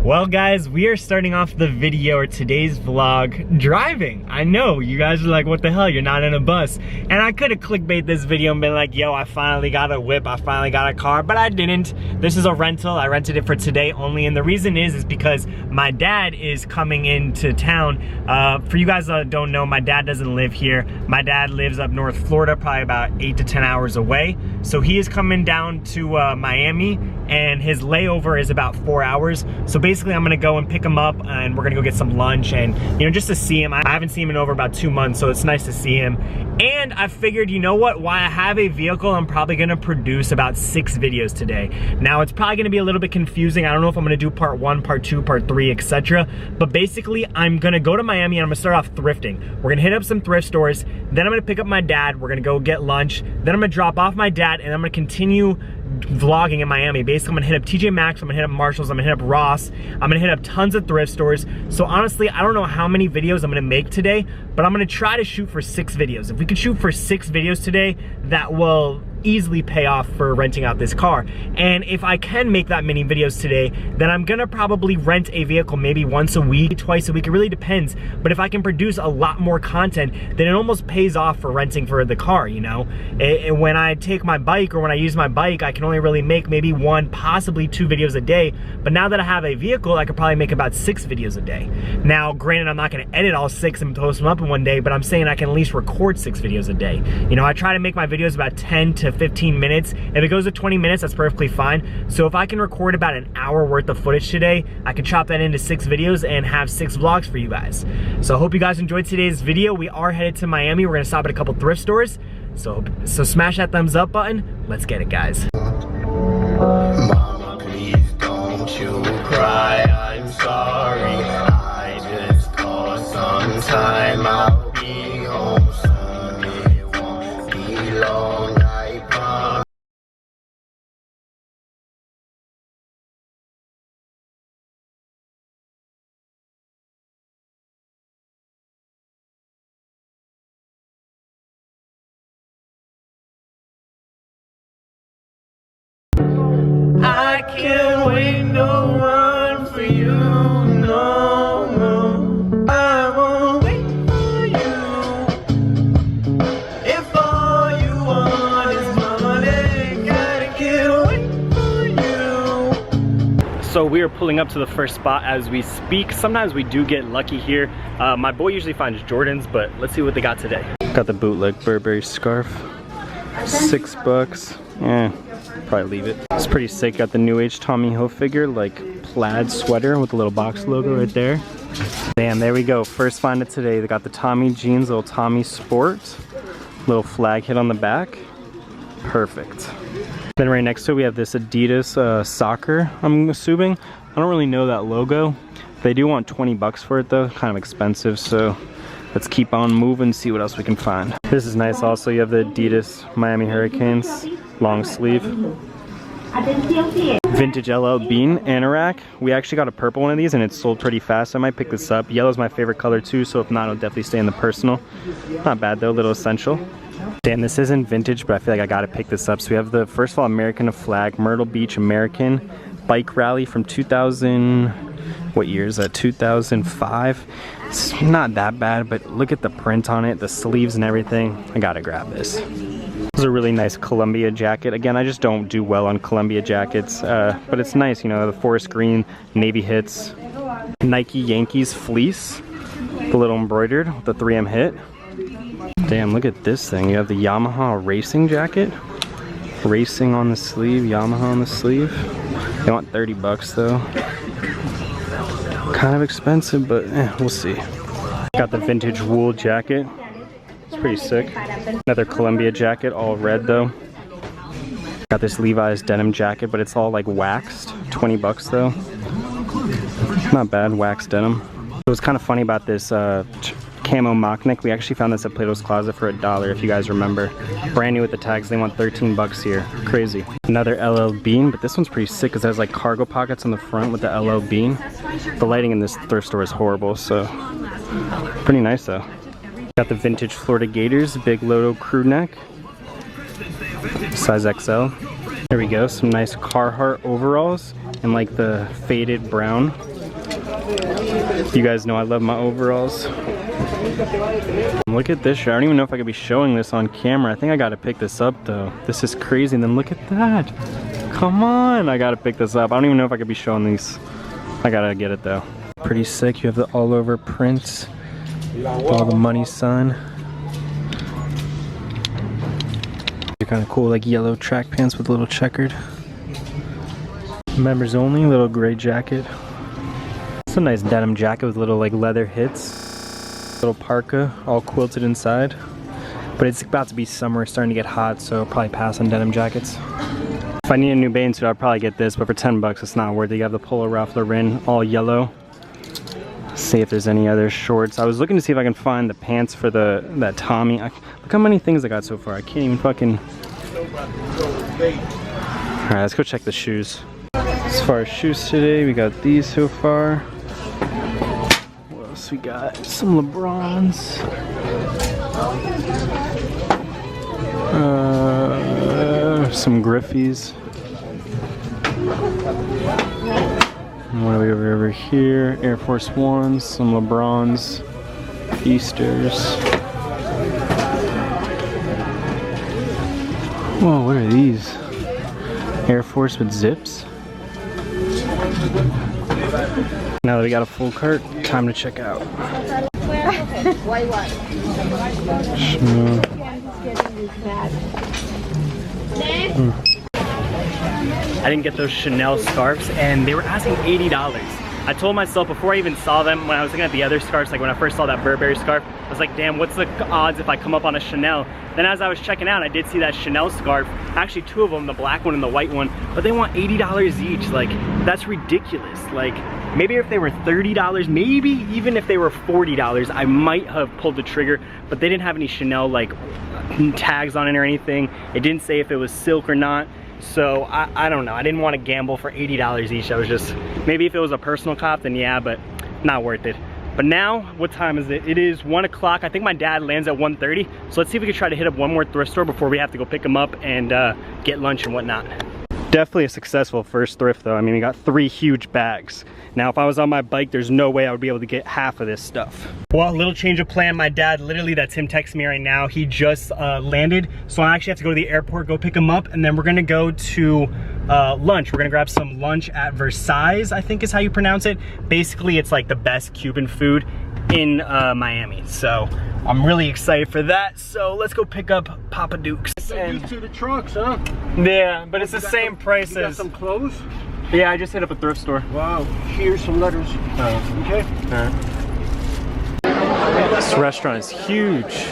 Well guys, we are starting off the video or today's vlog driving. I know, you guys are like, what the hell, you're not in a bus. And I could have clickbait this video and been like, yo, I finally got a whip, I finally got a car, but I didn't. This is a rental, I rented it for today only, and the reason is because my dad is coming into town. For you guys that don't know, my dad doesn't live here. My dad lives up North Florida, probably about 8 to 10 hours away. So he is coming down to Miami, and his layover is about 4 hours. So basically I'm gonna go and pick him up and we're gonna go get some lunch and, you know, just to see him. I haven't seen him in over about 2 months, so it's nice to see him. And I figured, you know what, while I have a vehicle, I'm probably gonna produce about 6 videos today. Now it's probably gonna be a little bit confusing. I don't know if I'm gonna do part 1, part 2, part 3, etc. But basically I'm gonna go to Miami and I'm gonna start off thrifting. We're gonna hit up some thrift stores, then I'm gonna pick up my dad, we're gonna go get lunch, then I'm gonna drop off my dad, and I'm gonna continue vlogging in Miami. Basically, I'm gonna hit up TJ Maxx, I'm gonna hit up Marshalls, I'm gonna hit up Ross, I'm gonna hit up tons of thrift stores. So honestly, I don't know how many videos I'm gonna make today, but I'm gonna try to shoot for 6 videos. If we could shoot for 6 videos today, that will easily pay off for renting out this car. And if I can make that many videos today, then I'm gonna probably rent a vehicle maybe once a week, twice a week, it really depends. But if I can produce a lot more content, then it almost pays off for renting for the car, you know? When I take my bike or when I use my bike, I can only really make maybe 1, possibly 2 videos a day. But now that I have a vehicle, I could probably make about 6 videos a day. Now, granted, I'm not gonna edit all 6 and post them up in one day, but I'm saying I can at least record 6 videos a day. You know, I try to make my videos about 10 to 15 minutes. If it goes to 20 minutes, that's perfectly fine. So if I can record about an hour worth of footage today, I can chop that into 6 videos and have 6 vlogs for you guys. So I hope you guys enjoyed today's video. We are headed to Miami. We're gonna stop at a couple thrift stores. So smash that thumbs up button. Let's get it, guys. Mama, please don't you cry, I'm sorry. I just called some time, I'll be home soon. It won't be long, I promise. I can't wait no one for you, no, no. I won't wait for you. If all you want is money, gotta get away for you. So we are pulling up to the first spot as we speak. Sometimes we do get lucky here. My boy usually finds Jordans, but let's see what they got today. Got the bootleg Burberry scarf, $6. Yeah, probably leave it. It's pretty sick. Got the New Age Tommy Hilfiger like plaid sweater with a little box logo right there. Damn, there we go. First find of today. They got the Tommy jeans, little Tommy Sport, little flag hit on the back. Perfect. Then right next to it we have this Adidas soccer, I'm assuming. I don't really know that logo. They do want 20 bucks for it though, kind of expensive, so let's keep on moving, see what else we can find. This is nice also. You have the Adidas Miami Hurricanes long sleeve. Vintage LL Bean anorak. We actually got a purple one of these and it sold pretty fast. I might pick this up. Yellow's my favorite color too, so if not, it'll definitely stay in the personal. Not bad though, a little essential. Damn, this isn't vintage, but I feel like I gotta pick this up. So we have the, first of all, American flag, Myrtle Beach American bike rally from 2000, what year is that, 2005? It's not that bad, but look at the print on it, the sleeves and everything. I gotta grab this. This is a really nice Columbia jacket. Again, I just don't do well on Columbia jackets, but it's nice, you know, the forest green, navy hits. Nike Yankees fleece, the little embroidered with the 3M hit. Damn, look at this thing. You have the Yamaha racing jacket. Racing on the sleeve, Yamaha on the sleeve. They want 30 bucks though. Kind of expensive, but we'll see. Got the vintage wool jacket. It's pretty sick. Another Columbia jacket, all red though. Got this Levi's denim jacket, but it's all like waxed. 20 bucks though. Not bad, waxed denim. It was kind of funny about this camo mock neck. We actually found this at Plato's Closet for $1, if you guys remember. Brand new with the tags. They want 13 bucks here. Crazy. Another LL Bean, but this one's pretty sick because it has like cargo pockets on the front with the LL Bean. The lighting in this thrift store is horrible, so pretty nice though. Got the vintage Florida Gators, big Loto crew neck, size XL. There we go, some nice Carhartt overalls and like the faded brown You guys know I love my overalls. Look at this shirt. I don't even know if I could be showing this on camera. I think I gotta pick this up though. This is crazy. And then look at that. Come on, I gotta pick this up. I don't even know if I could be showing these. I gotta get it though. Pretty sick. You have the all over prints. All the money sign. They're kind of cool, like yellow track pants with a little checkered. Members only, little gray jacket. It's a nice denim jacket with little like leather hits. Little parka, all quilted inside. But it's about to be summer, starting to get hot, so I'll probably pass on denim jackets. If I need a new bathing suit, I'll probably get this, but for 10 bucks, it's not worth it. You have the Polo Ralph Lauren, all yellow. See if there's any other shorts. I was looking to see if I can find the pants for that Tommy. Look how many things I got so far. I can't even fucking... Alright, let's go check the shoes. As far as shoes today, we got these so far. What else we got? Some LeBrons. Some Griffies. And what do we have over here? Air Force Ones, some LeBrons, Easters. Whoa, what are these? Air Force with zips. Now that we got a full cart, time to check out. I didn't get those Chanel scarves and they were asking $80. I told myself before I even saw them, when I was looking at the other scarves, like when I first saw that Burberry scarf, I was like, damn, what's the odds if I come up on a Chanel? Then as I was checking out, I did see that Chanel scarf, actually two of them, the black one and the white one, but they want $80 each. Like, that's ridiculous. Like, maybe if they were $30, maybe even if they were $40, I might have pulled the trigger, but they didn't have any Chanel like tags on it or anything. It didn't say if it was silk or not. So I don't know, I didn't want to gamble for $80 each. I was just, maybe if it was a personal cop, then yeah, but not worth it. But now, what time is it? It is 1 o'clock. I think my dad lands at 1:30. So let's see if we can try to hit up one more thrift store before we have to go pick him up and get lunch and whatnot. Definitely a successful first thrift though. I mean, we got 3 huge bags. Now, if I was on my bike, there's no way I would be able to get half of this stuff. Well, a little change of plan. My dad, literally, that's him texting me right now. He just landed. So I actually have to go to the airport, go pick him up, and then we're gonna go to lunch. We're gonna grab some lunch at Versailles, I think is how you pronounce it. Basically, it's like the best Cuban food in Miami. So I'm really excited for that. So let's go pick up Papa Duke's. You see the trucks, huh? Yeah, but it's the same price as... You got some clothes? Yeah, I just hit up a thrift store. Wow. Here's some letters. Okay. This restaurant is huge.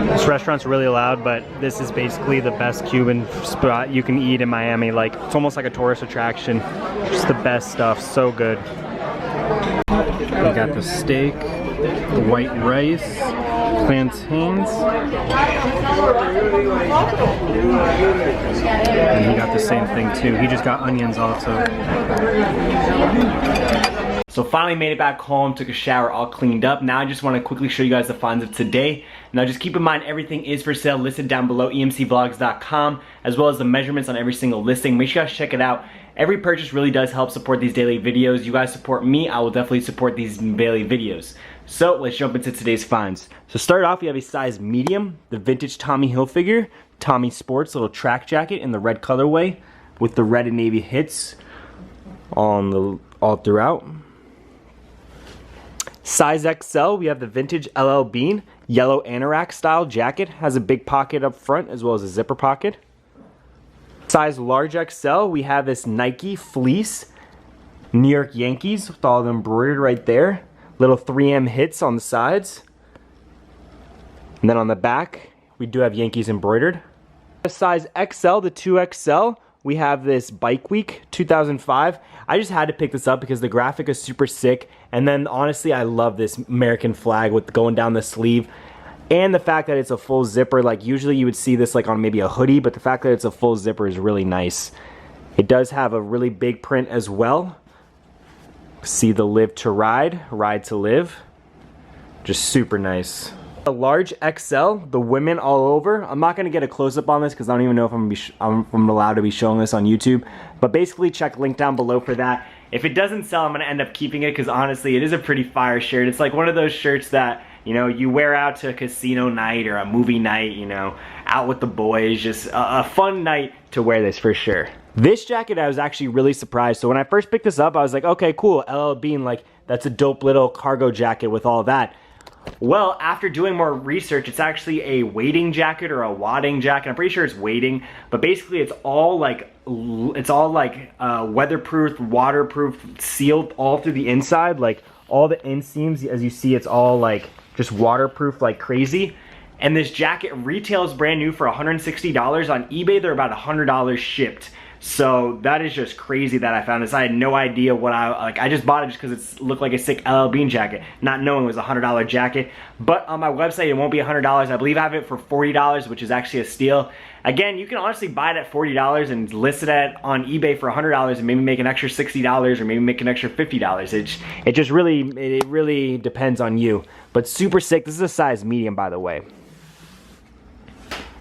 This restaurant's really loud, but this is basically the best Cuban spot you can eat in Miami. Like, it's almost like a tourist attraction. Just the best stuff, so good. We got the steak, the white rice, plantains, and he got the same thing too. He just got onions also. So finally made it back home, took a shower, all cleaned up. Now I just want to quickly show you guys the finds of today. Now just keep in mind, everything is for sale, listed down below, emcvlogs.com, as well as the measurements on every single listing. Make sure you guys check it out. Every purchase really does help support these daily videos. You guys support me, I will definitely support these daily videos. So let's jump into today's finds. So start off, we have a size medium, the vintage Tommy Hilfiger, Tommy Sports little track jacket in the red colorway with the red and navy hits all throughout. Size XL, we have the vintage LL Bean, yellow anorak style jacket, has a big pocket up front as well as a zipper pocket. Size large XL, we have this Nike fleece, New York Yankees with all the embroidered right there. Little 3M hits on the sides. And then on the back, we do have Yankees embroidered. Size XL to 2XL, we have this Bike Week 2005. I just had to pick this up because the graphic is super sick. And then honestly, I love this American flag with going down the sleeve. And the fact that it's a full zipper, like usually you would see this like on maybe a hoodie, but the fact that it's a full zipper is really nice. It does have a really big print as well. See the live to ride, ride to live. Just super nice. A large XL, the women all over. I'm not gonna get a close-up on this because I don't even know if I'm allowed to be showing this on YouTube. But basically, check link down below for that. If it doesn't sell, I'm gonna end up keeping it because honestly, it is a pretty fire shirt. It's like one of those shirts that, you know, you wear out to a casino night or a movie night, you know, out with the boys. Just a fun night to wear this for sure. This jacket, I was actually really surprised. So when I first picked this up, I was like, okay, cool, LL Bean, like that's a dope little cargo jacket with all that. Well, after doing more research, it's actually a wading jacket or a wadding jacket. I'm pretty sure it's wading, but basically it's all like weatherproof, waterproof, sealed all through the inside. Like all the inseams, as you see, it's all like just waterproof like crazy. And this jacket retails brand new for $160. On eBay, they're about $100 shipped. So that is just crazy that I found this. I had no idea what I just bought it just because it looked like a sick LL Bean jacket, not knowing it was a $100 jacket. But on my website, it won't be $100. I believe I have it for $40, which is actually a steal. Again, you can honestly buy it at $40 and list it on eBay for $100 and maybe make an extra $60 or maybe make an extra $50. It just really depends on you. But super sick. This is a size medium, by the way.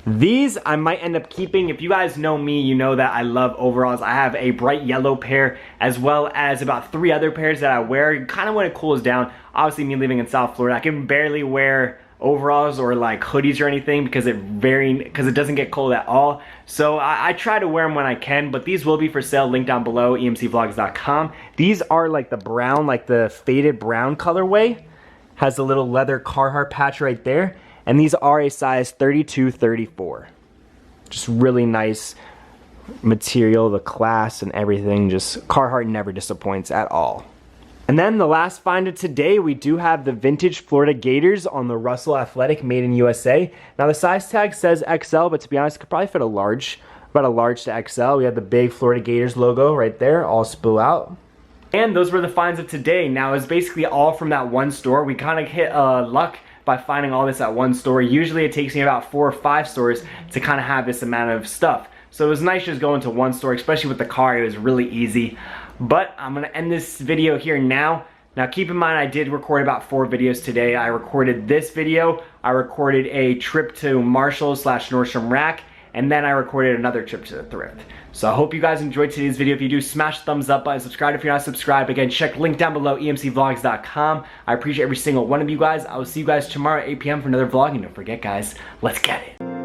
These I might end up keeping. If you guys know me, you know that I love overalls. I have a bright yellow pair as well as about 3 other pairs that I wear kind of when it cools down. Obviously, me living in South Florida, I can barely wear overalls or like hoodies or anything because it doesn't get cold at all. So I try to wear them when I can, but these will be for sale. Link down below, emcvlogs.com. These are like the brown, like the faded brown colorway. Has a little leather Carhartt patch right there. And these are a size 32-34. Just really nice material, the class and everything. Just Carhartt never disappoints at all. And then the last find of today, we do have the vintage Florida Gators on the Russell Athletic, made in USA. Now the size tag says XL, but to be honest, it could probably fit a large, about a large to XL. We have the big Florida Gators logo right there, all spill out. And those were the finds of today. Now it's basically all from that one store. We kind of hit luck by finding all this at one store. Usually it takes me about 4 or 5 stores to kind of have this amount of stuff. So it was nice just going to one store, especially with the car. It was really easy. But I'm gonna end this video here now. Now keep in mind, I did record about 4 videos today. I recorded this video, I recorded a trip to Marshall's / Nordstrom Rack, and then I recorded another trip to the thrift. So I hope you guys enjoyed today's video. If you do, smash the thumbs up button, subscribe if you're not subscribed. Again, check link down below, emcvlogs.com. I appreciate every single one of you guys. I will see you guys tomorrow at 8 p.m. for another vlog. And don't forget, guys, let's get it.